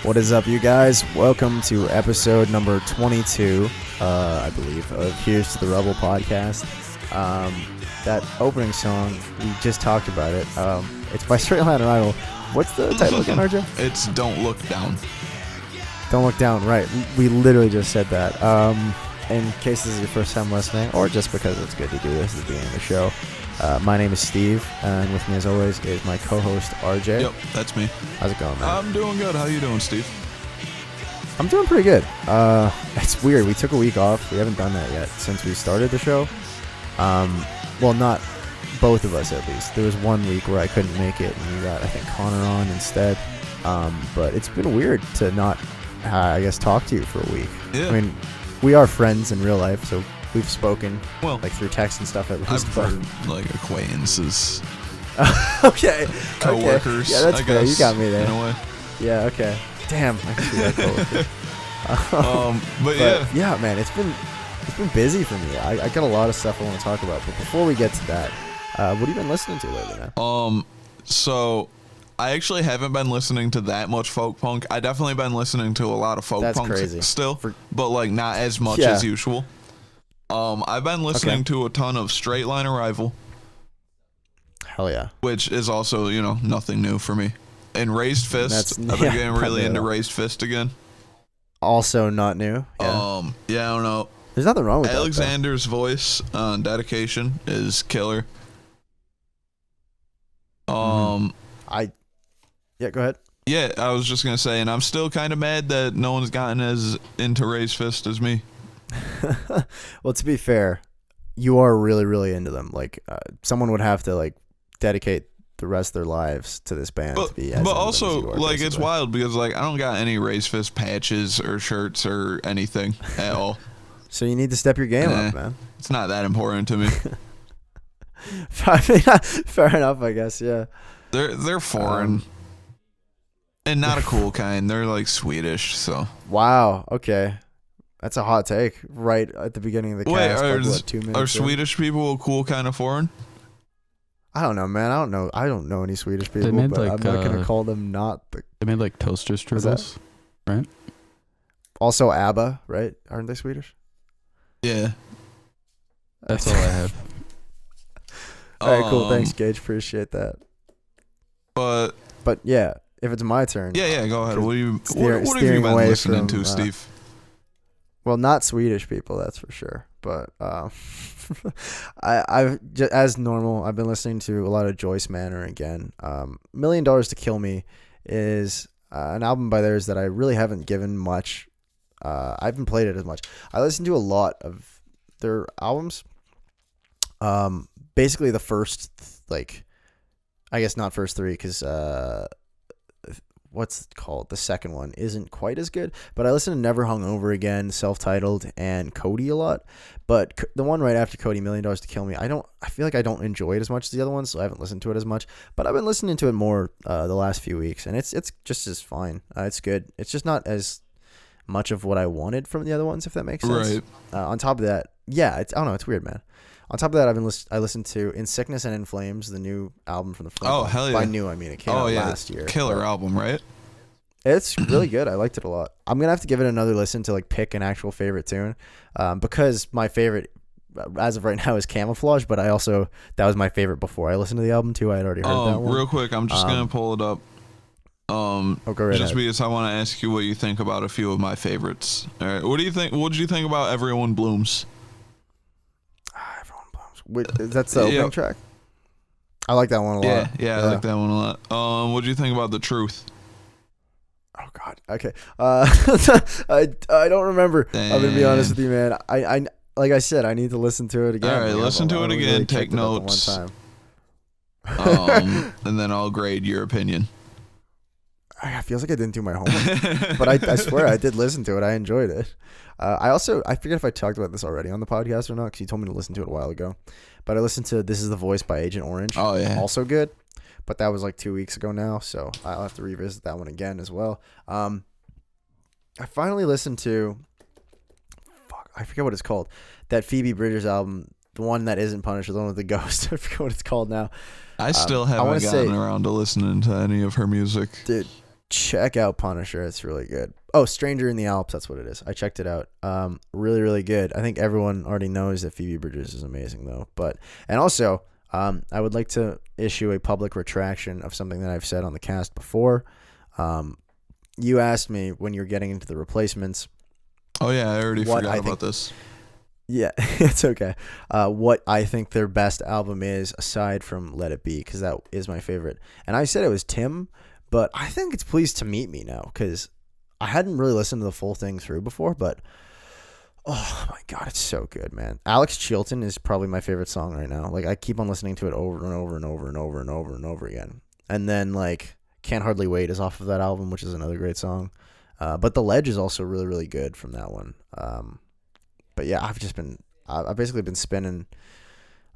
What is up, you guys? Welcome to episode number 22, I believe, of Here's to the Rubble podcast. That opening song, we just talked about it. It's by Straight Line Rivals. What's the title again, RJ? It's Don't Look Down. Don't Look Down, right. We literally just said that. In case this is your first time listening, or just because it's good to do this at the beginning of the show, my name is Steve, and with me as always is my co-host RJ. Yep, that's me. How's it going, man? I'm doing good. How you doing, Steve? I'm doing pretty good. It's weird. We took a week off. We haven't done that yet since we started the show. Well, not both of us, at least. There was 1 week where I couldn't make it, and we got, I think, Connor on instead. But it's been weird to not, I guess, talk to you for a week. Yeah. I mean, we are friends in real life, so we've spoken, well, like through text and stuff at I least. prefer like acquaintances, Okay. coworkers. Yeah, that's I fair. guess, You got me there. in a way. Yeah. Okay. Damn. I can see that coworker. But yeah. Yeah, man, it's been busy for me. I got a lot of stuff I want to talk about, but before we get to that, what have you been listening to lately, man? So I actually haven't been listening to that much folk punk. I definitely been listening to a lot of folk That's punk crazy. still, but like not as much as usual. I've been listening to a ton of Straight Line Arrival. Hell yeah. Which is also, nothing new for me. And Raised Fist. I've been getting really into Raised Fist again. Also not new. Yeah. Yeah, I don't know. There's nothing wrong with Alexander's voice on Dedication is killer. Yeah, go ahead. Yeah, I was just gonna say, and I'm still kind of mad that no one's gotten as into Raised Fist as me. Well, to be fair, you are really, really into them. Like, someone would have to like dedicate the rest of their lives to this band to be as but into them also, as you are, like, it's basically. wild because like I don't got any Raised Fist patches or shirts or anything at all. So you need to step your game up, man. It's not that important to me. I mean, fair enough, I guess. Yeah. They're foreign. And not a cool kind. They're like Swedish, so. Wow. Okay. That's a hot take right at the beginning of the cast. Wait, like, 2 minutes are in? Swedish people a cool kind of foreign? I don't know, man. I don't know any Swedish people, made, but like, I'm not gonna call them not. They made like toaster strudels, right? Also, ABBA, right? Aren't they Swedish? Yeah. That's all I have. All right, cool. Thanks, Gage. Appreciate that. But yeah, if it's my turn. yeah, go ahead. What have you steering been away listening from, to, Steve? Well, not Swedish people, that's for sure. But I've just, as normal, I've been listening to a lot of Joyce Manor again. $1 Million to Kill Me is an album by theirs that I really haven't given much. I haven't played it as much. I listened to a lot of their albums. Basically the first, like, I guess not first three, because what's it called? The second one isn't quite as good, but I listened to Never Hungover Again, Self-Titled, and Cody a lot. But the one right after Cody, $1 Million to Kill Me, I feel like I don't enjoy it as much as the other ones, so I haven't listened to it as much. But I've been listening to it more the last few weeks, and it's just as fine. It's good. It's just not as much of what I wanted from the other ones, if that makes sense. Right. On top of that, yeah, I don't know, it's weird, man. On top of that, I listened to In Sickness and in Flames, the new album from the Flames. Oh, hell yeah. By new, I mean, it came out last year. Killer album, right? It's really good. I liked it a lot. I'm going to have to give it another listen to like pick an actual favorite tune, because my favorite as of right now is Camouflage, but that was my favorite before I listened to the album too. I had already heard that one. Real quick, I'm just going to pull it up. Go right just ahead. because I want to ask you what you think about a few of my favorites. All right, what do you think? What did you think about Everyone Blooms? Everyone Blooms. Wait, that's the opening track. I like that one a lot. Yeah, I like that one a lot. What do you think about The Truth? Oh God. Okay. I don't remember. Damn. I'm gonna be honest with you, man. I like I said, I need to listen to it again. All right, listen to it again. Take notes. One time. And then I'll grade your opinion. It feels like I didn't do my homework, but I swear I did listen to it. I enjoyed it. I forget if I talked about this already on the podcast or not, because you told me to listen to it a while ago. But I listened to This Is the Voice by Agent Orange. Oh yeah, also good. But that was like 2 weeks ago now, so I'll have to revisit that one again as well. I finally listened to, I forget what it's called, that Phoebe Bridgers album, the one that isn't Punisher, the one with the ghost. I forget what it's called now. I still haven't gotten around to listening to any of her music. Dude, check out Punisher. It's really good. Oh, Stranger in the Alps. That's what it is. I checked it out. Really, really good. I think everyone already knows that Phoebe Bridgers is amazing, though. And also, I would like to issue a public retraction of something that I've said on the cast before. You asked me when you're getting into the replacements. Oh yeah, I already forgot about this. Yeah, it's okay. What I think their best album is, aside from Let It Be, because that is my favorite. And I said it was Tim, but I think it's Pleased to Meet Me now, because I hadn't really listened to the full thing through before, but oh my God, it's so good, man. Alex Chilton is probably my favorite song right now. Like, I keep on listening to it over and over and over and over and over and over again. And then, like, Can't Hardly Wait is off of that album, which is another great song. But The Ledge is also really, really good from that one. But yeah, I've basically been spinning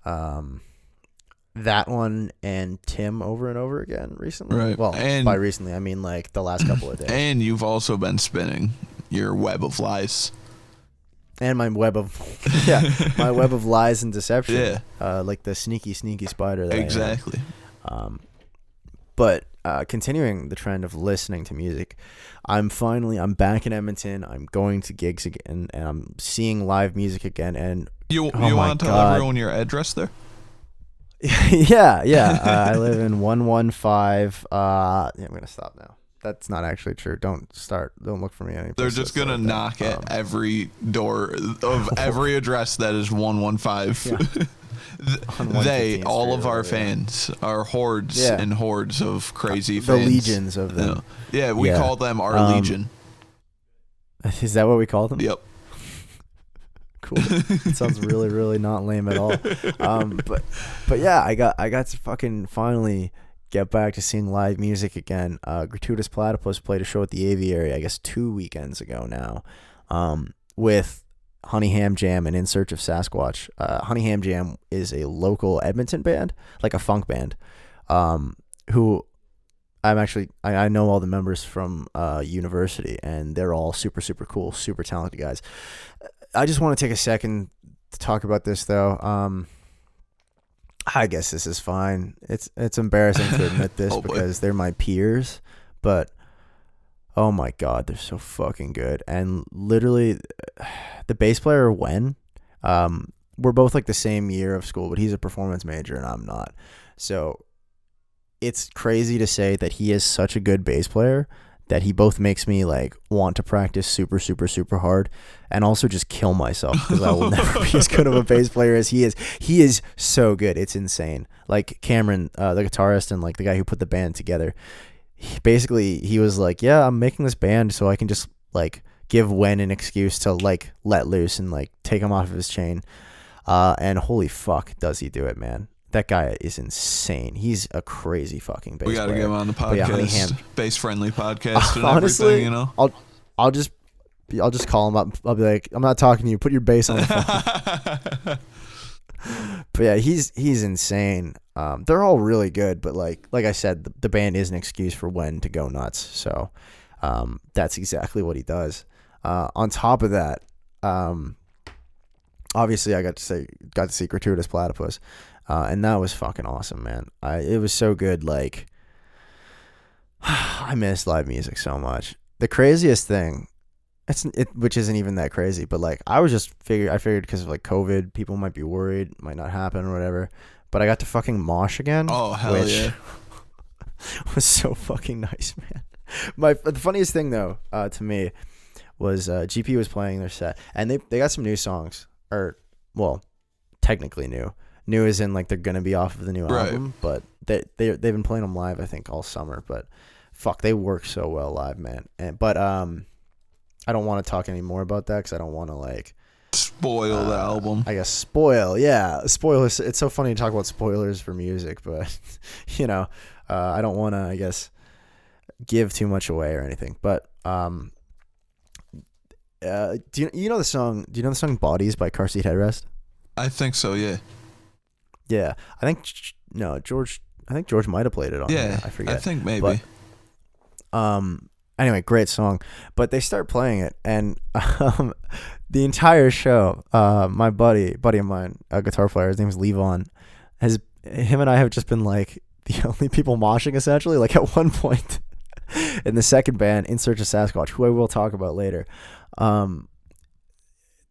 that one and Tim over and over again recently. Right. Well, and by recently, I mean like the last couple of days. And you've also been spinning your Web of Lies. And my web of my web of lies and deception. Yeah. Like the sneaky spider. That exactly. But continuing the trend of listening to music, I'm back in Edmonton. I'm going to gigs again, and I'm seeing live music again. And you want to tell everyone your address there? yeah. I live in 115. I'm gonna stop now. That's not actually true. Don't look for me any. They're just gonna knock at every door of every address that is 115. Yeah. They, all of our fans, are hordes and hordes of crazy fans. The legions of them. Yeah, we call them our legion. Is that what we call them? Yep. Cool. It sounds really, really not lame at all. But yeah, I got to fucking finally get back to seeing live music again. Gratuitous Platypus played a show at the Aviary, I guess 2 weekends ago now, with Honey Ham Jam and In Search of Sasquatch. Honey Ham Jam is a local Edmonton band, like a funk band, who I know all the members from university, and they're all super, super cool, super talented guys. I just want to take a second to talk about this, though. I guess this is fine. It's embarrassing to admit this because they're my peers, but oh my God, they're so fucking good. And literally, the bass player, Wen, we're both like the same year of school, but he's a performance major and I'm not. So it's crazy to say that he is such a good bass player that he both makes me like want to practice super, super, super hard and also just kill myself because I will never be as good of a bass player as he is. He is so good. It's insane. Like Cameron, the guitarist and like the guy who put the band together, he was like, yeah, I'm making this band so I can just like give Wen an excuse to like let loose and like take him off of his chain. And holy fuck, does he do it, man. That guy is insane. He's a crazy fucking bass player. We gotta get him on the podcast, bass friendly podcast, and honestly, everything. You know, I'll just call him up. I'll be like, I'm not talking to you. Put your bass on the phone. But yeah, he's insane. They're all really good, but like I said, the band is an excuse for Wen to go nuts. So that's exactly what he does. On top of that, obviously I got to see Gratuitous Platypus. And that was fucking awesome, man. It was so good. Like, I miss live music so much. The craziest thing, which isn't even that crazy, but like I figured because of like COVID, people might be worried, might not happen or whatever. But I got to fucking mosh again. Oh hell yeah! Was so fucking nice, man. The funniest thing though, to me, was GP was playing their set, and they got some new songs, or well, technically new. New as in like they're gonna be off of the new album, but they've been playing them live I think all summer. But fuck, they work so well live, man. But I don't want to talk any more about that because I don't want to like spoil the album. I guess spoil. Spoilers. It's so funny to talk about spoilers for music, but you know, I don't want to I guess give too much away or anything. But do you know the song? Do you know the song "Bodies" by Car Seat Headrest? I think so. Yeah. Yeah, I think George might have played it on. Yeah, I forget. I think maybe. But, anyway, great song. But they start playing it, and the entire show, my buddy of mine, a guitar player, his name is Levon, him and I have just been like the only people moshing essentially. Like at one point, And the second band, In Search of Sasquatch, who I will talk about later,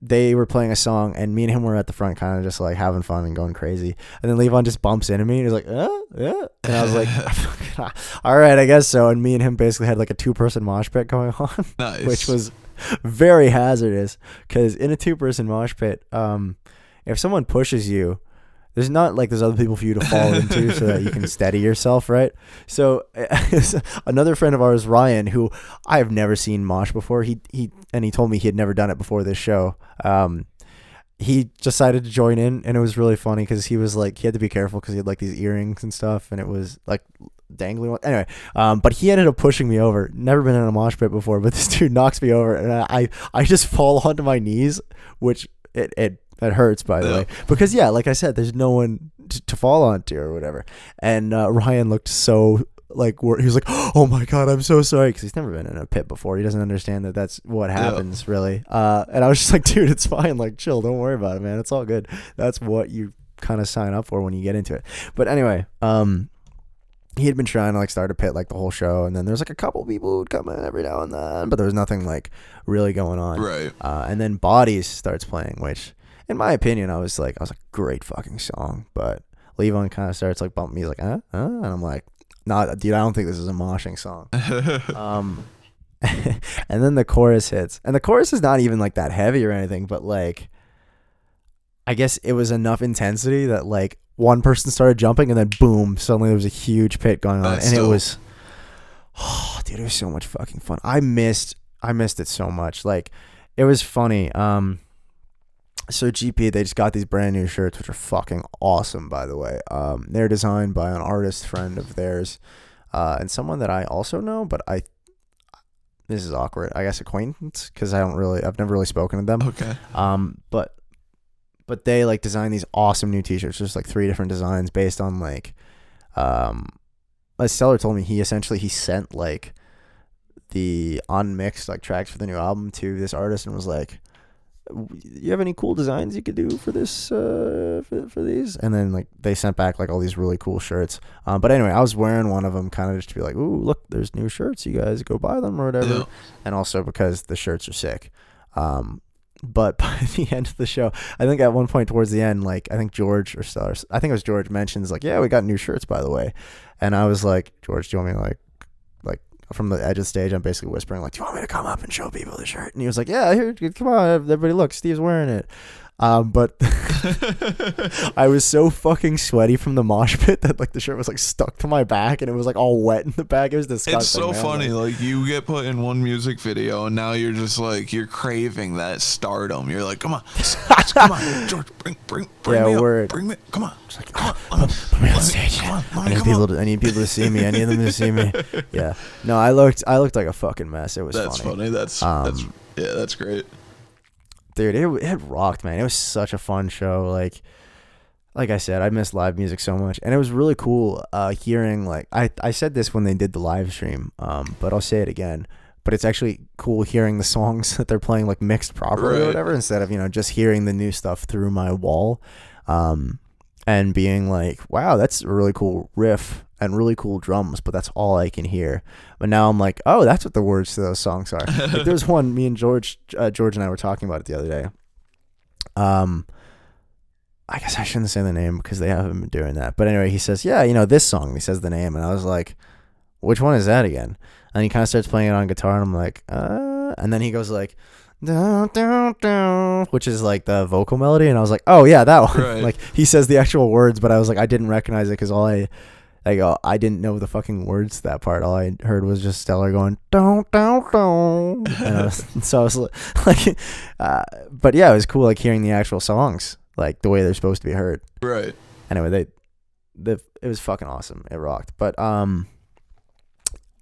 they were playing a song, and me and him were at the front kind of just like having fun and going crazy. And then Levon just bumps into me and he's like, yeah. And I was like, all right, I guess so. And me and him basically had like a 2-person mosh pit going on, nice. Which was very hazardous because in a 2-person mosh pit, if someone pushes you, there's not like there's other people for you to fall into so that you can steady yourself, right? So another friend of ours, Ryan, who I have never seen mosh before, he told me he had never done it before this show. He decided to join in, and it was really funny because he was like, he had to be careful because he had like these earrings and stuff, and it was like dangling. Anyway, but he ended up pushing me over. Never been in a mosh pit before, but this dude knocks me over, and I just fall onto my knees, which it hurts, by the way, because like I said, there's no one to fall onto or whatever. And Ryan looked so like, he was like, oh my God, I'm so sorry, because he's never been in a pit before. He doesn't understand that that's what happens, really. And I was just like, dude, it's fine, like chill, don't worry about it, man, it's all good. That's what you kind of sign up for when you get into it. But anyway, he had been trying to like start a pit like the whole show, and then there's like a couple people who would come in every now and then, but there was nothing like really going on, right? And then Bodies starts playing, which in my opinion, I was like, great fucking song. But Levon kind of starts like bumping me, he's like, and I'm like, nah, dude, I don't think this is a moshing song. And then the chorus hits, and the chorus is not even like that heavy or anything, but like, I guess it was enough intensity that like one person started jumping, and then boom, suddenly there was a huge pit going on. It was, dude, it was so much fucking fun. I missed it so much. Like, it was funny. So GP, they just got these brand new shirts, which are fucking awesome, by the way. They're designed by an artist friend of theirs, and someone that I also know, but this is awkward, I guess, acquaintance, because I've never really spoken to them. Okay. But they like design these awesome new t-shirts, just like 3 different designs based on like, as Stellar told me, he sent like the unmixed like tracks for the new album to this artist and was like, you have any cool designs you could do for this for these? And then like they sent back like all these really cool shirts. But anyway, I was wearing one of them kind of just to be like, ooh, look, there's new shirts, you guys go buy them or whatever. Yeah. And also because the shirts are sick. But by the end of the show, I think at one point towards the end, like I think George mentions like, yeah, we got new shirts, by the way. And I was like, George, do you want me to like from the edge of the stage, I'm basically whispering like, do you want me to come up and show people the shirt? And he was like, yeah, here, come on, everybody, look, Steve's wearing it. But I was so fucking sweaty from the mosh pit that like the shirt was like stuck to my back, and it was like all wet in the back. It was disgusting. It's so funny, like you get put in one music video and now you're just like, you're craving that stardom. You're like, come on, George, bring me word. Up, bring me, come on, just like, put me on stage. I need people to see me. I need them to see me. Yeah, no, I looked like a fucking mess. It was funny. That's great. Dude, it rocked, man. It was such a fun show. Like I said, I miss live music so much, and it was really cool hearing like I said this when they did the live stream, but I'll say it again. But it's actually cool hearing the songs that they're playing like mixed properly or whatever, instead of just hearing the new stuff through my wall, and being like, wow, that's a really cool riff and really cool drums, but that's all I can hear. But now I'm like, oh, that's what the words to those songs are. Like, there's one, me and George and I were talking about it the other day. I guess I shouldn't say the name because they haven't been doing that. But anyway, he says, yeah, this song. He says the name, and I was like, which one is that again? And he kind of starts playing it on guitar, and I'm like, and then he goes like, dun, dun, dun, which is like the vocal melody, and I was like, oh yeah, that one. Right. Like he says the actual words, but I was like, I didn't recognize it because I didn't know the fucking words to that part. All I heard was just Stellar going don't. And so I was like, but yeah, it was cool like hearing the actual songs like the way they're supposed to be heard. Right. Anyway, it was fucking awesome. It rocked. But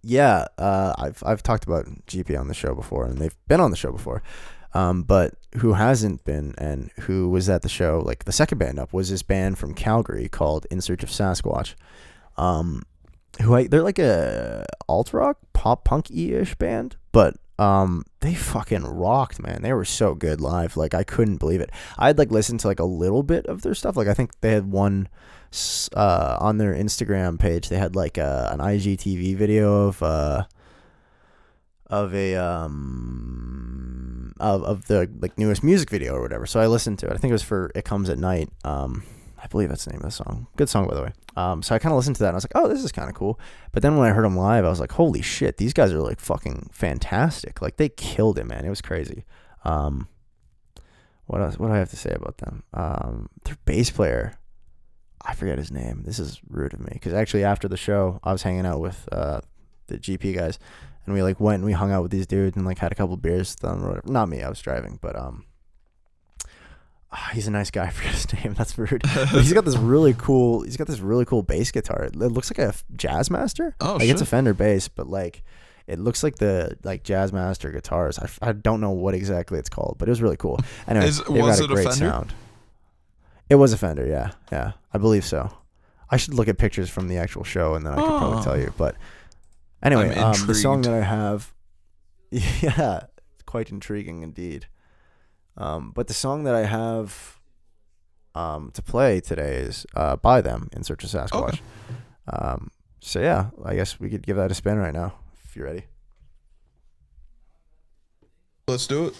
yeah, I've talked about GP on the show before, and they've been on the show before. But who hasn't been and who was at the show, like the second band up, was this band from Calgary called In Search of Sasquatch. They're like a alt rock pop punk-ish band, but they fucking rocked, man. They were so good live. Like I couldn't believe it. I'd like listened to like a little bit of their stuff. Like I think they had one on their Instagram page. They had like an IGTV video of of a of the like newest music video or whatever. So I listened to it. I think it was for It Comes at Night. I believe that's the name of the song. Good song, by the way. So I kind of listened to that and I was like, oh, this is kind of cool. But then when I heard them live, I was like, holy shit, these guys are like fucking fantastic. Like they killed it, man. It was crazy. What else? What do I have to say about them? Their bass player, I forget his name. This is rude of me because actually after the show, I was hanging out with the GP guys, and we like went and we hung out with these dudes and like had a couple beers with them or whatever. Not me, I was driving, but he's a nice guy. I forget his name. That's rude. But he's got this really cool bass guitar. It looks like a Jazz Master. Oh, like shit. It's a Fender bass, but like it looks like the like Jazz Master guitars. I don't know what exactly it's called, but it was really cool. Anyway, was got it a great a Fender? sound. It was a Fender, yeah, I believe so. I should look at pictures from the actual show and then I could probably tell you. But anyway, the song that I have, yeah, it's quite intriguing indeed. But the song that I have to play today is by them, In Search of Sasquatch. Okay. So yeah, I guess we could give that a spin right now if you're ready. Let's do it.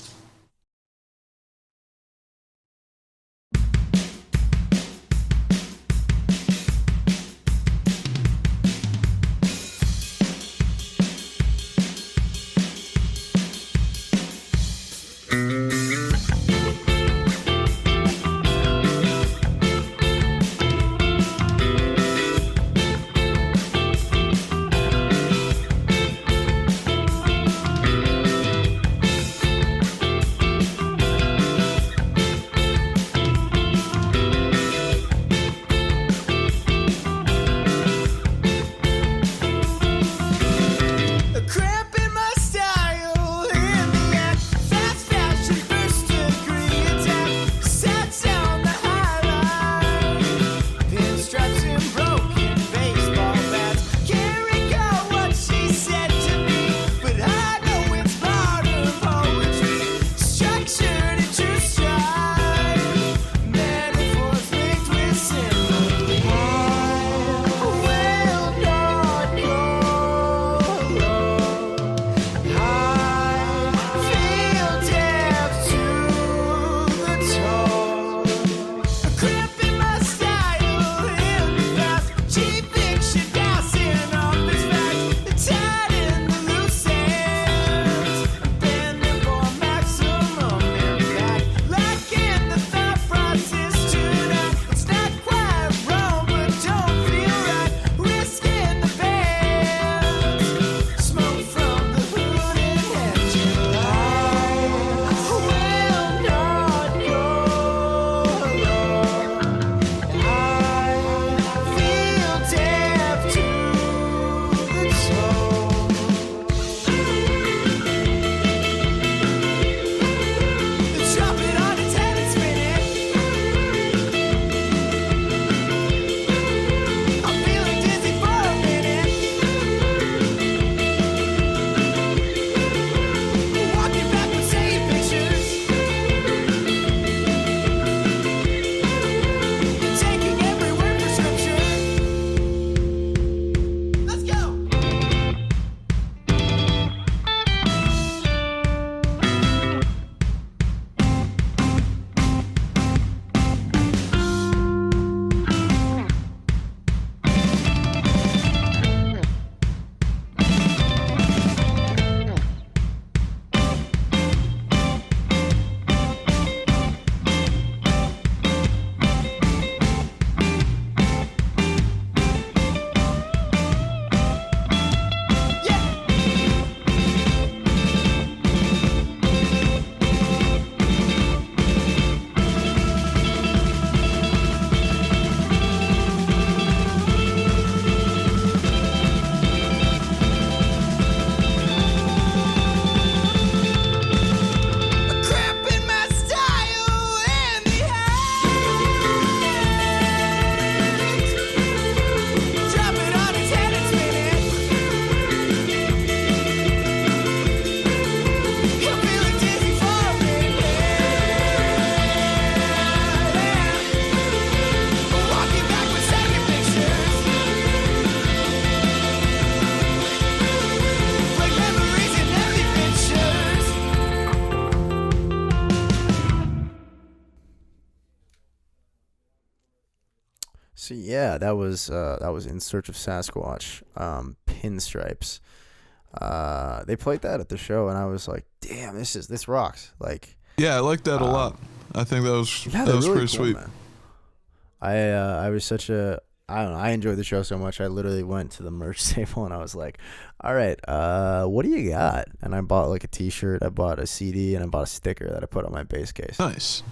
So yeah, that was In Search of Sasquatch, Pinstripes. They played that at the show, and I was like, damn, this rocks. Like, Yeah, I like that a lot. I think yeah, that they're was really pretty cool, sweet. man. I was such a I don't know. I enjoyed the show so much. I literally went to the merch table and I was like, "All right, what do you got?" And I bought like a T-shirt, I bought a CD, and I bought a sticker that I put on my bass case. Nice.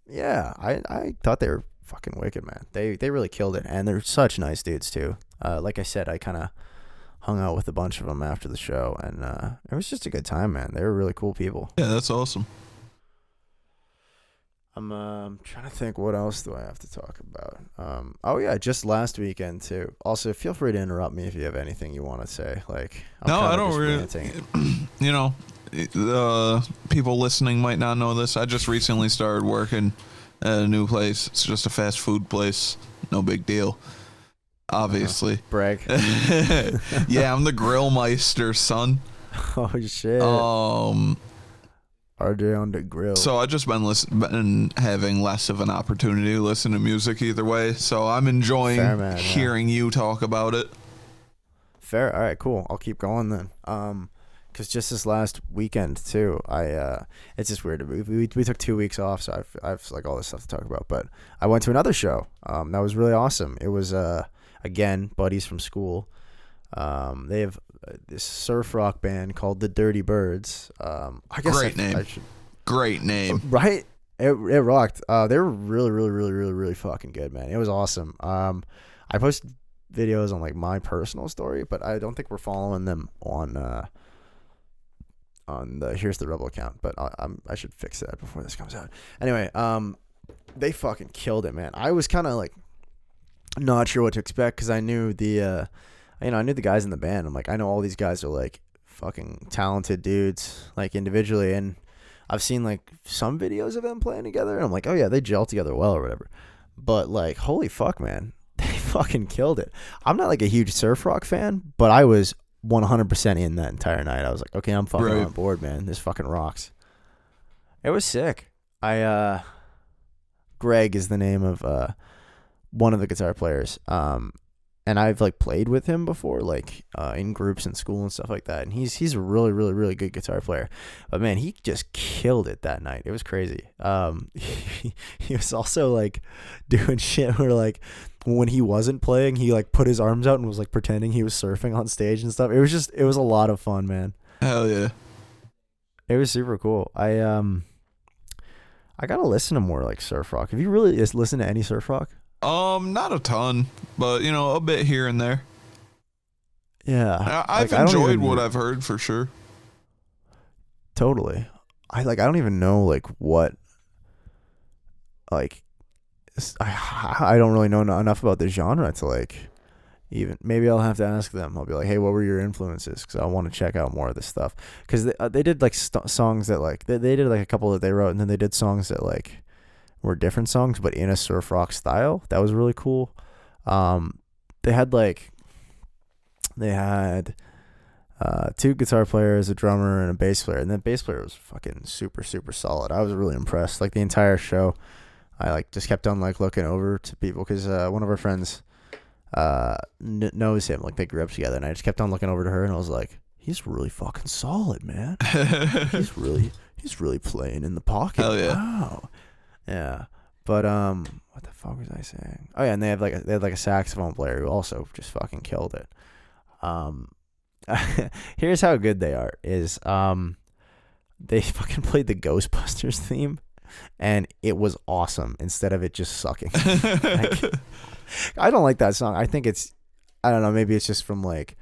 Yeah, I thought they were fucking wicked, man. They really killed it, and they're such nice dudes too. Like I said, I kind of hung out with a bunch of them after the show, and it was just a good time, man. They were really cool people. Yeah, that's awesome. I'm trying to think, what else do I have to talk about? Oh yeah, just last weekend too. Also, feel free to interrupt me if you have anything you want to say. Like, No, I don't really. You know, people listening might not know this. I just recently started working at a new place. It's just a fast food place. No big deal. Obviously. Brag. Yeah, I'm the grill meister, son. Oh shit. RJ on the grill. So I just been having less of an opportunity to listen to music either way. So I'm enjoying hearing you talk about it. Fair. All right, cool. I'll keep going then. Because just this last weekend too, it's just weird. We took 2 weeks off, so I've like all this stuff to talk about. But I went to another show. That was really awesome. It was again buddies from school. They have this surf rock band called the Dirty Birds. I guess Great name. Great name. Right? It rocked. They were really fucking good, man. It was awesome. I posted videos on like my personal story, but I don't think we're following them on the Here's the Rubble account. But I should fix that before this comes out. Anyway, they fucking killed it, man. I was kind of like not sure what to expect because I knew I knew the guys in the band. I'm like, I know all these guys are like fucking talented dudes, like individually, and I've seen like some videos of them playing together, and I'm like, oh yeah, they gel together well or whatever. But like, holy fuck, man, they fucking killed it. I'm not like a huge surf rock fan, but I was 100% in that entire night. I was like, okay, I'm fucking on board, man. This fucking rocks. It was sick. Greg is the name of one of the guitar players. And I've like played with him before, like in groups in school and stuff like that. And he's a really good guitar player. But man, he just killed it that night. It was crazy. He was also like doing shit where like when he wasn't playing, he like put his arms out and was like pretending he was surfing on stage and stuff. It was a lot of fun, man. Hell yeah. It was super cool. I gotta listen to more like surf rock. Have you really listened to any surf rock? Not a ton, but you know, a bit here and there. Yeah, I've enjoyed what I've heard for sure. Totally. I don't even know like what, like, I don't really know enough about the genre to like even, maybe I'll have to ask them. I'll be like, hey, what were your influences? Because I want to check out more of this stuff. Because they did like songs that like they did like a couple that they wrote, and then they did songs that like were different songs but in a surf rock style. That was really cool. They had two guitar players, a drummer, and a bass player, and the bass player was fucking super solid. I was really impressed. Like the entire show, I like just kept on like looking over to people because one of our friends knows him. Like they grew up together, and I just kept on looking over to her, and I was like, he's really fucking solid, man. he's really playing in the pocket. Hell yeah. Wow. Yeah, but what the fuck was I saying? Oh yeah, and they had like a saxophone player who also just fucking killed it. Here's how good they are: is they fucking played the Ghostbusters theme, and it was awesome instead of it just sucking. Like, I don't like that song. I think I don't know. Maybe it's just from like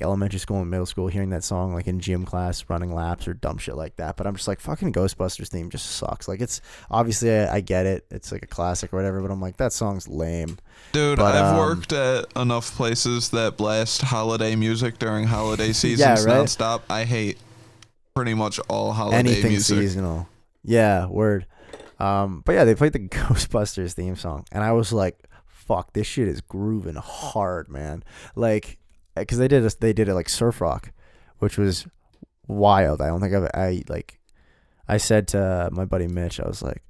elementary school and middle school, hearing that song like in gym class, running laps or dumb shit like that. But I'm just like, fucking Ghostbusters theme just sucks. Like it's obviously I get it, it's like a classic or whatever, but I'm like, that song's lame. Dude, but, I've worked at enough places that blast holiday music during holiday seasons nonstop. I hate pretty much all holiday anything music. Seasonal. Yeah, word. But yeah, they played the Ghostbusters theme song, and I was like, fuck, this shit is grooving hard, man. Like, because they did it like surf rock, which was wild. I don't think I said to my buddy Mitch, I was like,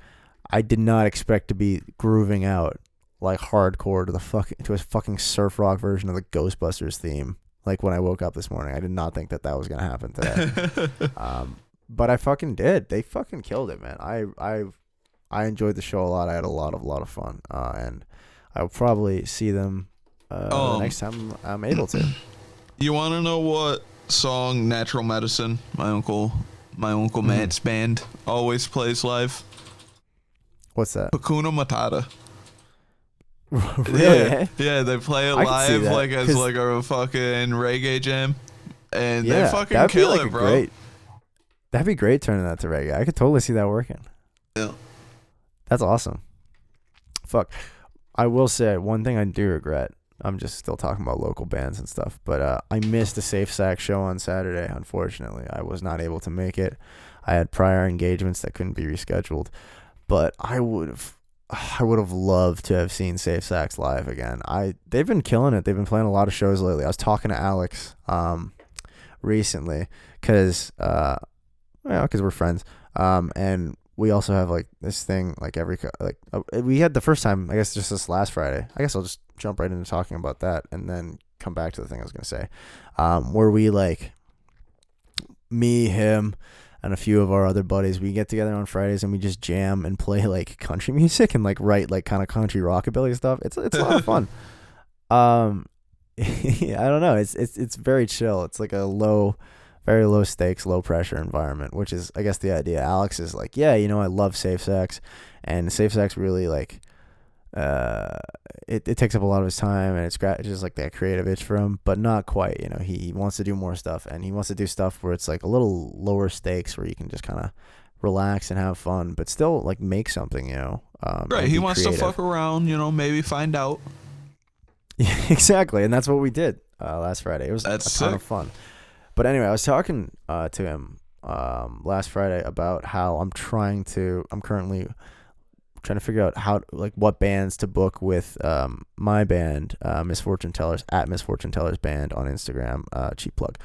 I did not expect to be grooving out like hardcore to a fucking surf rock version of the Ghostbusters theme. Like when I woke up this morning, I did not think that was gonna happen today. But I fucking did. They fucking killed it, man. I enjoyed the show a lot. I had a lot of fun, and I'll probably see them the next time I'm able to. You want to know what song Natural Medicine, my uncle Matt's band, always plays live? What's that? Hakuna Matata. Really? Yeah, they play it live like as like a fucking reggae jam, and they fucking kill it, bro. That'd be great turning that to reggae. I could totally see that working. Yeah. That's awesome. Fuck. I will say one thing I do regret. I'm just still talking about local bands and stuff, but I missed the Safe Sack show on Saturday. Unfortunately, I was not able to make it. I had prior engagements that couldn't be rescheduled, but I would have loved to have seen Safe Sacks live again. They've been killing it. They've been playing a lot of shows lately. I was talking to Alex recently because we're friends, and we also have like this thing like we had the first time, I guess, just this last Friday. I guess I'll just jump right into talking about that and then come back to the thing I was gonna say, where we like me, him, and a few of our other buddies, we get together on Fridays and we just jam and play like country music and like write like kind of country rockabilly stuff. It's a lot of fun. I don't know. It's very chill. It's like a very low stakes, low pressure environment, which is, I guess, the idea. Alex is like, yeah, I love Safe Sex, and Safe Sex really like, it takes up a lot of his time, and it's just like that creative itch for him, but not quite. He wants to do more stuff, and he wants to do stuff where it's like a little lower stakes, where you can just kind of relax and have fun, but still like make something. Right. He wants to fuck around. Maybe find out. Yeah, exactly, and that's what we did last Friday. It was a ton of fun. But anyway, I was talking to him last Friday about how I'm currently trying to figure out what bands to book with my band, Misfortune Tellers, at Misfortune Tellers Band on Instagram, cheap plug,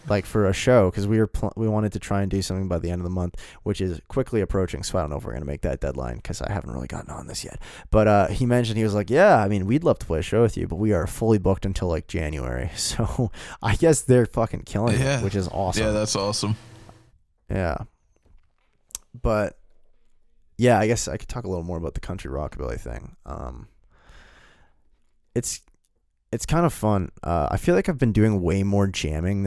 like for a show, because we wanted to try and do something by the end of the month, which is quickly approaching. So I don't know if we're gonna make that deadline because I haven't really gotten on this yet. But he was like, yeah, I mean, we'd love to play a show with you, but we are fully booked until like January. So I guess they're fucking killing it, which is awesome. Yeah, that's awesome. Yeah, but yeah, I guess I could talk a little more about the country rockabilly thing. It's kind of fun. I feel like I've been doing way more jamming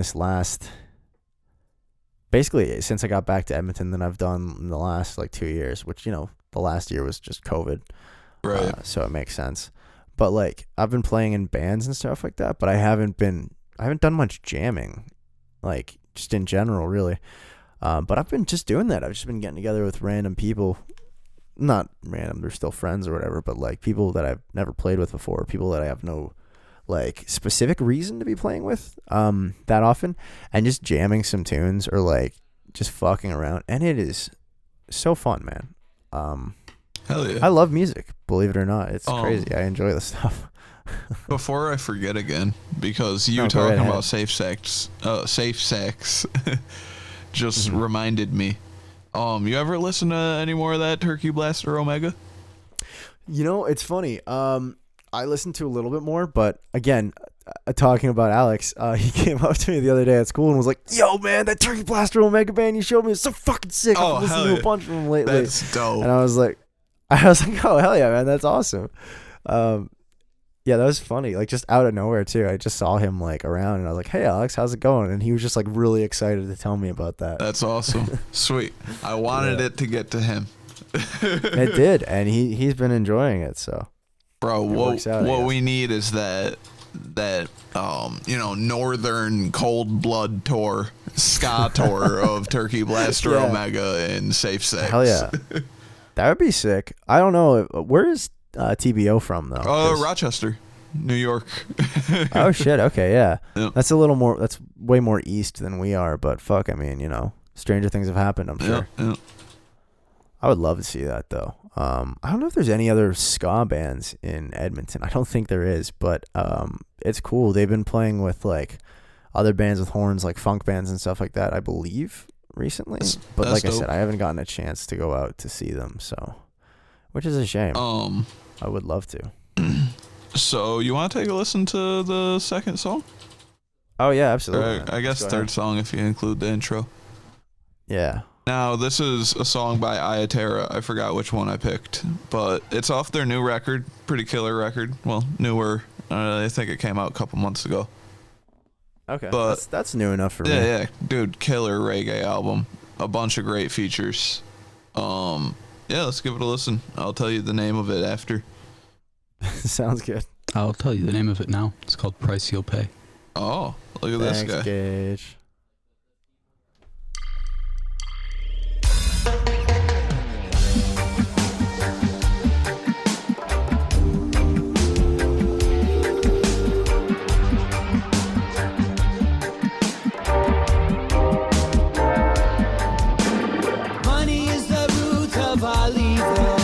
basically since I got back to Edmonton than I've done in the last like 2 years, which, the last year was just COVID. Right. So it makes sense. But like I've been playing in bands and stuff like that, but I haven't done much jamming, like just in general, really. But I've been just doing that. I've just been getting together with random people. Not random, they're still friends or whatever, but like people that I've never played with before, people that I have no like specific reason to be playing with that often, and just jamming some tunes or like just fucking around, and it is so fun, man. Hell yeah. I love music, believe it or not. It's crazy. I enjoy this stuff. Before I forget again, because you talking about safe sex just reminded me. You ever listen to any more of that Turkey Blaster Omega? It's funny. I listened to a little bit more, but again, talking about Alex, he came up to me the other day at school and was like, "Yo, man, that Turkey Blaster Omega band you showed me is so fucking sick. I've been listening to a bunch of them lately." That's dope. And I was like, "Oh, hell yeah, man, that's awesome." Yeah, that was funny. Like just out of nowhere too. I just saw him like around, and I was like, "Hey, Alex, how's it going?" And he was just like really excited to tell me about that. That's awesome. Sweet. I wanted it to get to him. It did, and he's been enjoying it. So, bro, what we need is that northern cold blood tour, ska tour of Turkey Blaster Omega and Safe Sex. Hell yeah, that would be sick. I don't know, where is TBO from though? Rochester, New York. Oh shit. Okay, yeah. Yep. That's way more east than we are, but fuck, I mean, stranger things have happened, I'm sure. Yep. I would love to see that though. I don't know if there's any other ska bands in Edmonton. I don't think there is, but it's cool. They've been playing with like other bands with horns, like funk bands and stuff like that, I believe, recently, That's like dope. I said, I haven't gotten a chance to go out to see them, so which is a shame. I would love to. So you want to take a listen to the second song? Oh yeah, absolutely. I guess third song if you include the intro. Yeah. Now this is a song by Ayaterra. I forgot which one I picked, but it's off their new record, pretty killer record. Well, newer. I think it came out a couple months ago. Okay, but that's new enough for me. Yeah, dude, killer reggae album. A bunch of great features. Yeah, let's give it a listen. I'll tell you the name of it after. Sounds good. I'll tell you the name of it now. It's called Price You'll Pay. Oh, look at this guy. Gage. Money is the root of all evil.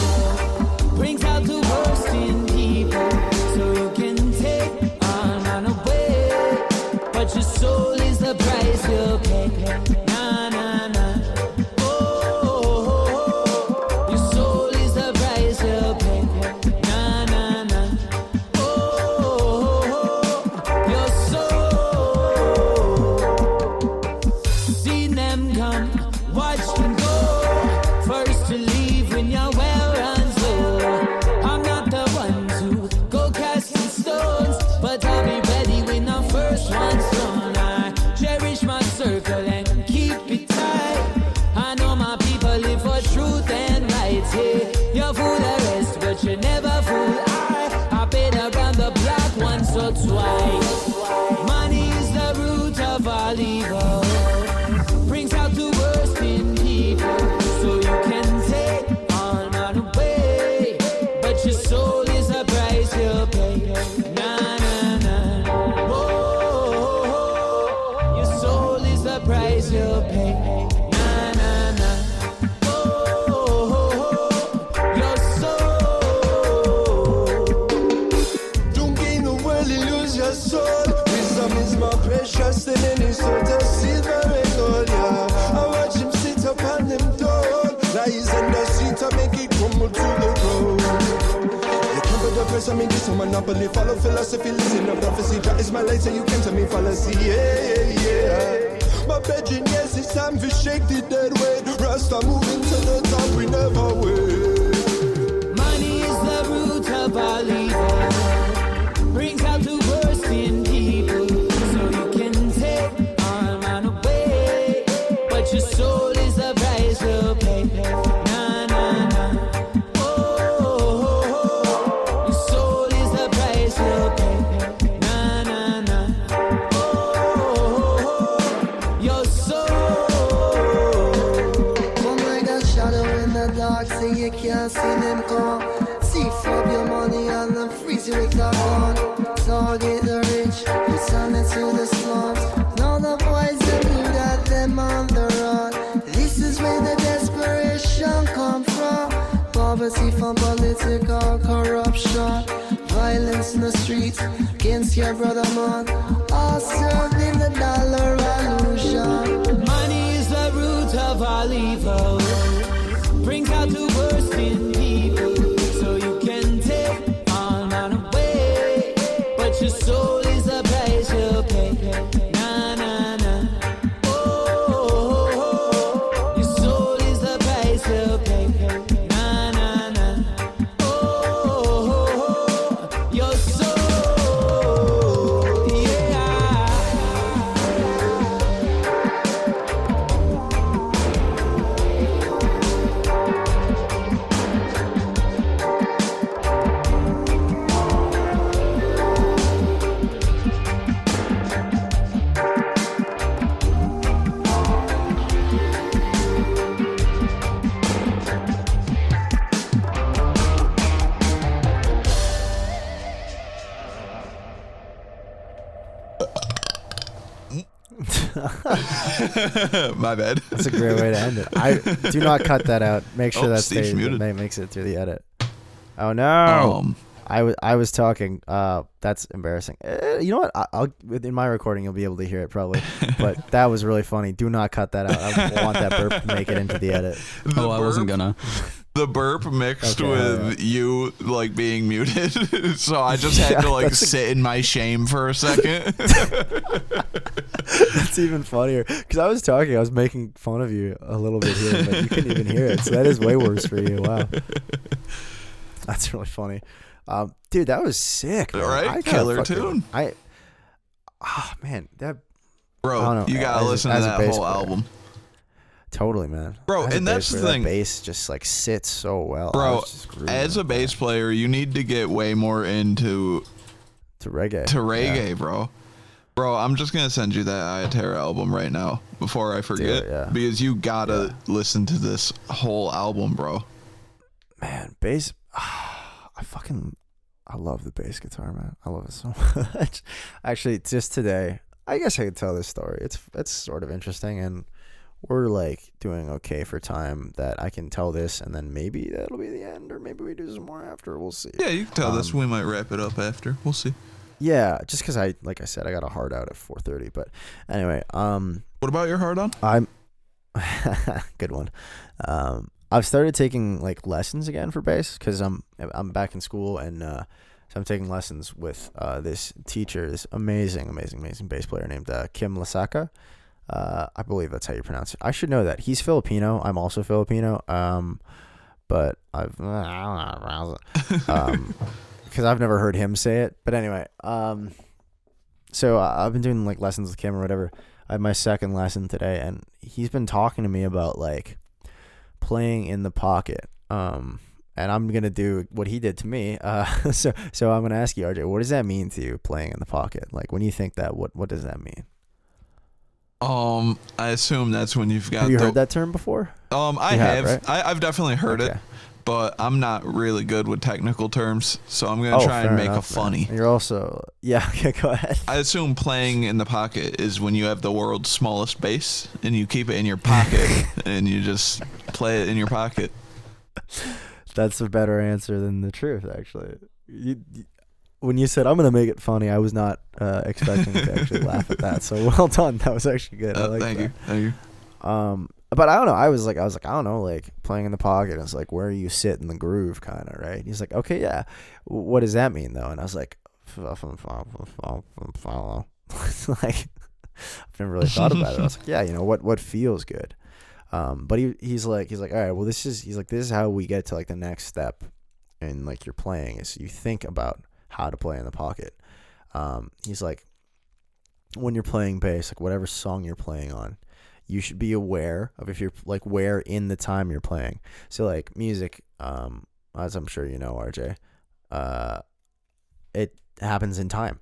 Brings out the worst in people. So you can take on and away. But your soul is the price you'll pay. Na na na. Oh, your soul is the price you'll pay. Na na na. Oh, your soul. Seen them come, watch them go. First to leave when you're well run slow. I'm not the one to go casting stones, but I'll be ready when the first one's thrown. I cherish my circle and keep it tight. I know my people live for truth and right. Hey, you fool the rest, but you never fool I been around the block once or twice. Money is the root of all evil. Brings out the worst in people. So you can take on and away. But your soul is the price you'll pay. Na na na. Oh, your soul is the price you'll pay. Na na na. Oh, your soul. Don't gain the world and lose your soul. Wisdom is more precious than any sort of silver and gold, yeah. I watch him sit upon them throne. Lies and deceit to make it crumble to the ground. You can't put the press on me, this is monopoly. Follow philosophy, listen to prophecy. That is my light, so you can tell me fallacy, yeah. My bedroom, yes, it's time to shake the dead weight. Rasta moving to the top, we never wait. Money is the root of all evil. Brings out the worst in people. So you can take on and away. But your soul is the price you'll pay. Na na na. Oh, your soul is the price you'll pay. Na na na. Oh, your soul. Come like a shadow in the dark, so you can't see them come. Thief up your money and then freeze you with the gun. Target the rich, you send it to the slums. Now the boys that do that, them on the run. This is where the desperation come from. Poverty from political corruption. Violence in the streets against your brother man. All served in the dollar illusion. Money is the root of all evil. Brings out the worst in people. So you can take on and away. But your soul is the price you'll pay. Na na na. Oh, your soul is the price you'll pay. Na na na. Oh, your soul. Yeah. My bad. That's a great way to end it. I do not cut that out. Make sure that Steve's stays. muted. That makes it through the edit. Oh no! I was talking. That's embarrassing. You know what? I'll in my recording you'll be able to hear it probably. But that was really funny. Do not cut that out. I want that burp to make it into the edit. I wasn't gonna. The burp mixed Okay, with alright. you like being muted, so I just had to like sit in my shame for a second. That's even funnier because I was making fun of you a little bit here, but you couldn't even hear it. So that is way worse for you. Wow, that's really funny. Dude, that was sick. Man. Right? Killer tune. Man, that Bro, you gotta listen to that whole album. Totally, man. Bro, As a and bass that's the player, thing. that bass just like sits so well. I Bro, was just grooving as a with bass that. player, you need to get way more into to reggae. reggae, bro. Bro, I'm just gonna send you that Ayaterra album right now before I forget, yeah. because you gotta listen to this whole album, bro. Man, bass. I love the bass guitar, man. I love it so much. Actually, just today, I guess I could tell this story. It's sort of interesting, and we're like doing okay for time that I can tell this, and then maybe that'll be the end, or maybe we do some more after. We'll see. Yeah, you can tell this. We might wrap it up after. We'll see. Yeah, just because like I said, I got a hard out at 4:30. But anyway, What about your hard on? I'm good one. I've started taking like lessons again for bass because I'm back in school, and so I'm taking lessons with this teacher, this amazing bass player named Kim Lasaka. I believe that's how you pronounce it. I should know that. He's Filipino. I'm also Filipino. But I've because I've never heard him say it. But anyway, so I've been doing like lessons with Kim or whatever. I had my second lesson today, and he's been talking to me about like playing in the pocket. And I'm gonna do what he did to me. So I'm gonna ask you, RJ, what does that mean to you, playing in the pocket? Like when you think that, what does that mean? I assume that's when you've got. Have you heard that term before? I You have. right? I've definitely heard it, but I'm not really good with technical terms, so I'm gonna try and make a funny. You're also okay. Go ahead. I assume playing in the pocket is when you have the world's smallest bass and you keep it in your pocket and you just play it in your pocket. That's a better answer than the truth, actually. When you said I'm gonna make it funny, I was not expecting to actually laugh at that. So well done. That was actually good. I like Thank that. you. But I don't know. I was like, I don't know, like playing in the pocket. It's like where you sit in the groove, kind of, right? He's like, okay, yeah. What does that mean though? And I was like, like I've never really thought about it. I was like, yeah, what feels good. But he's like, all right, well, this is how we get to like the next step in like your playing is you think about how to play in the pocket. He's like, when you're playing bass, like whatever song you're playing on, you should be aware of if you're like where in the time you're playing. So like music, as I'm sure you know, RJ, it happens in time.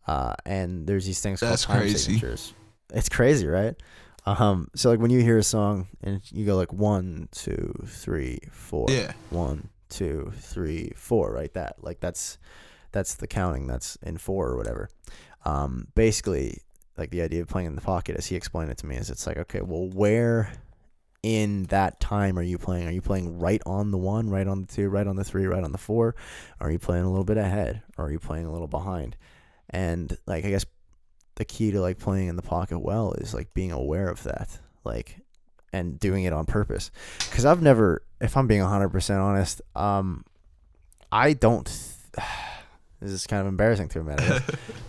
And there's these things called time signatures. It's crazy, right? So like when you hear a song and you go like 1, 2, 3, 4, 1, 2, 3, 4, right? That's the counting. That's in 4 or whatever. Basically, like the idea of playing in the pocket, as he explained it to me, is it's like, okay, well, where in that time are you playing? Are you playing right on the 1, right on the 2, right on the 3, right on the 4? Are you playing a little bit ahead, or are you playing a little behind? And like, I guess the key to like playing in the pocket well is like being aware of that, like, and doing it on purpose. Because I've never, if I'm being 100% honest, I don't. This is kind of embarrassing to admit,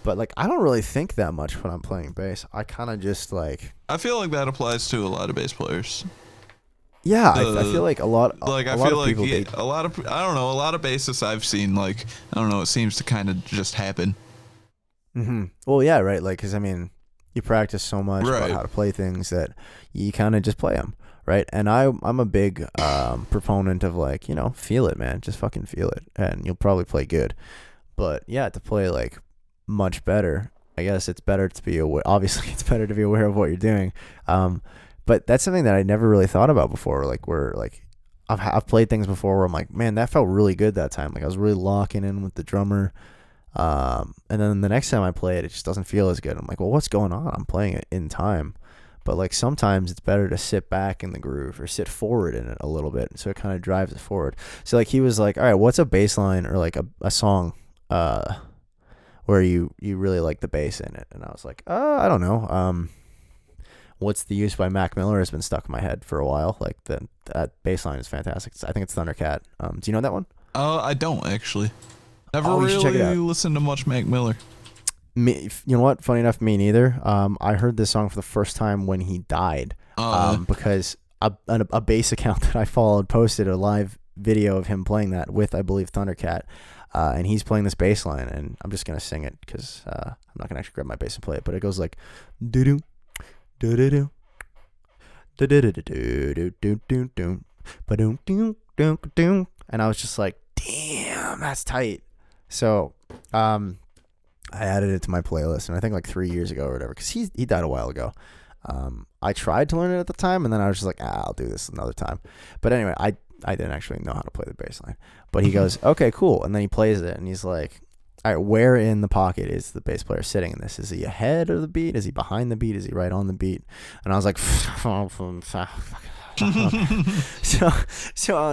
but like I don't really think that much when I'm playing bass. I kind of just like. I feel like that applies to a lot of bass players. Yeah, I feel like a lot. Like I feel like a lot of I don't know, a lot of bassists I've seen, like I don't know, it seems to kind of just happen. Mm-hmm. Well, yeah, right. Like, because I mean, you practice so much about how to play things that you kind of just play them, right? And I'm a big proponent of like, feel it, man. Just fucking feel it, and you'll probably play good. But yeah, to play like much better, I guess it's better to be aware. Obviously, it's better to be aware of what you're doing. But that's something that I never really thought about before. Like, where like I've played things before where I'm like, man, that felt really good that time. Like I was really locking in with the drummer. And then the next time I play it, it just doesn't feel as good. I'm like, well, what's going on? I'm playing it in time, but like sometimes it's better to sit back in the groove or sit forward in it a little bit, so it kind of drives it forward. So like he was like, all right, what's a bass line or like a song where you really like the bass in it? And I was like, I don't know. What's the Use by Mac Miller has been stuck in my head for a while. Like that bass line is fantastic. I think it's Thundercat. Do you know that one? I don't actually. Never you should check it out. really listened to much Mac Miller. Me, you know what? Funny enough, me neither. I heard this song for the first time when he died. Because a bass account that I followed posted a live video of him playing that with, I believe, Thundercat, and he's playing this bass line, and I'm just gonna sing it because I'm not gonna actually grab my bass and play it, but it goes like doo doo doo doo doo doo doo doo doo doo doo ba-doom doo doo doo, and I was just like, damn, that's tight. So I added it to my playlist, and I think like 3 years ago or whatever, because he died a while ago. I tried to learn it at the time, and then I was just like, I'll do this another time. But anyway, I didn't actually know how to play the bass line. But he goes, okay, cool. And then he plays it, and he's like, all right, where in the pocket is the bass player sitting in this? Is he ahead of the beat? Is he behind the beat? Is he right on the beat? And I was like, so I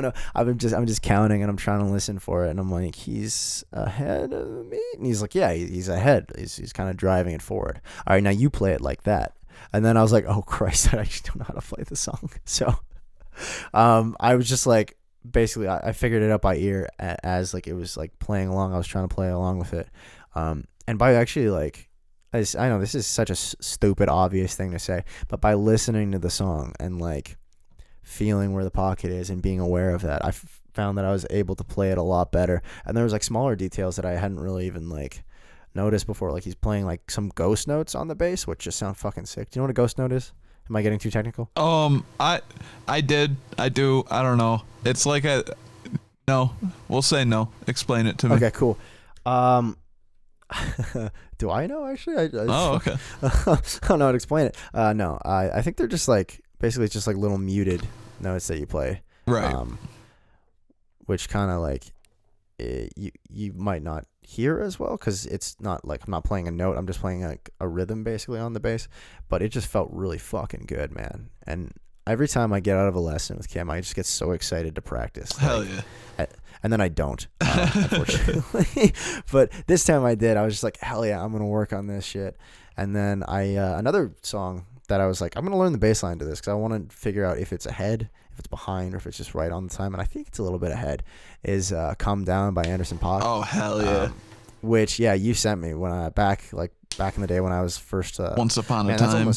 don't know. I'm just counting, and I'm trying to listen for it, and I'm like, he's ahead of me, and he's like, yeah, he's ahead. He's kind of driving it forward. All right, now you play it like that. And then I was like, oh Christ, I actually don't know how to play the song. So I was just like, basically I figured it out by ear as like it was like playing along. I was trying to play along with it, and by actually like, I know this is such a stupid obvious thing to say, but by listening to the song and like feeling where the pocket is and being aware of that, I found that I was able to play it a lot better. And there was like smaller details that I hadn't really even like noticed before. Like he's playing like some ghost notes on the bass, which just sound fucking sick. Do you know what a ghost note is? Am I getting too technical? I do. I don't know. It's like no. We'll say no. Explain it to me. Okay, cool. Do I know actually? Oh, okay. I don't know how to explain it. No, I think they're just like basically it's just like little muted notes that you play, right? Which kind of like you might not hear as well because it's not like I'm not playing a note. I'm just playing like a rhythm basically on the bass, but it just felt really fucking good, man. And every time I get out of a lesson with Kim, I just get so excited to practice. Hell yeah. And then I don't, unfortunately. But this time I did. I was just like, hell yeah, I'm going to work on this shit. And then another song that I was like, I'm going to learn the bass line to this because I want to figure out if it's ahead, if it's behind, or if it's just right on the time. And I think it's a little bit ahead, is Calm Down by Anderson .Paak. Oh, hell yeah. Which, yeah, you sent me when back in the day when I was first. Once Upon a Time.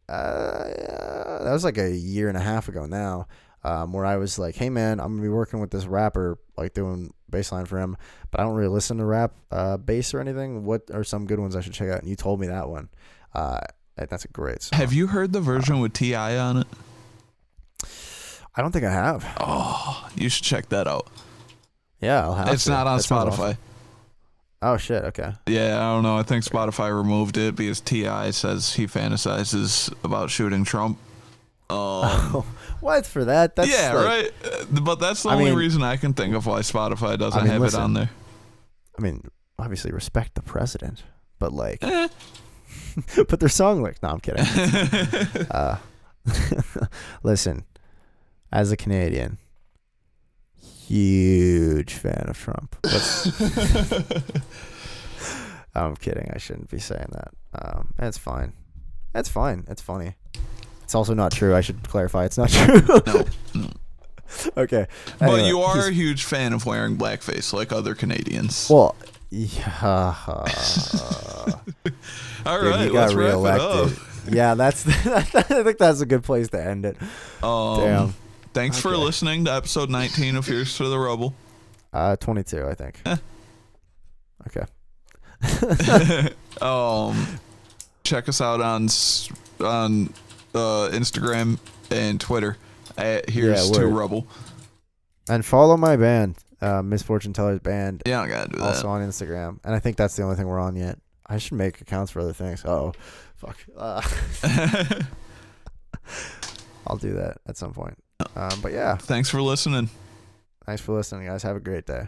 That was like a year and a half ago now. Where I was like, hey man, I'm gonna be working with this rapper, like doing bass line for him, but I don't really listen to rap bass or anything. What are some good ones I should check out? And you told me that one. That's a great song. Have you heard the version with T.I. on it? I don't think I have. Oh, you should check that out. Yeah, I'll have It's to. not on That sounds Spotify. awesome. Oh shit, okay. Yeah, I don't know. I think Spotify removed it because T.I. says he fantasizes about shooting Trump. What for that? That's yeah, like, right. But that's the only reason I can think of why Spotify doesn't have it on there. I mean, obviously respect the president, but like, put their song like. No, I'm kidding. Listen, as a Canadian, huge fan of Trump. I'm kidding. I shouldn't be saying that. It's fine. It's fine. It's funny. It's also not true. I should clarify. It's not true. No. Okay. But Anyway, you are a huge fan of wearing blackface like other Canadians. Well, yeah. All Dude, right, he got let's wrap reelected. it up. Yeah, I think that's a good place to end it. Damn. Thanks for listening to episode 19 of Here's to the Rubble. 22, I think. Okay. Check us out on Instagram and Twitter at Here's to Rubble. And follow my band, Misfortune Teller's band. Yeah, I gotta do that. Also on Instagram. And I think that's the only thing we're on yet. I should make accounts for other things. Fuck. I'll do that at some point. But yeah. Thanks for listening. Thanks for listening, guys. Have a great day.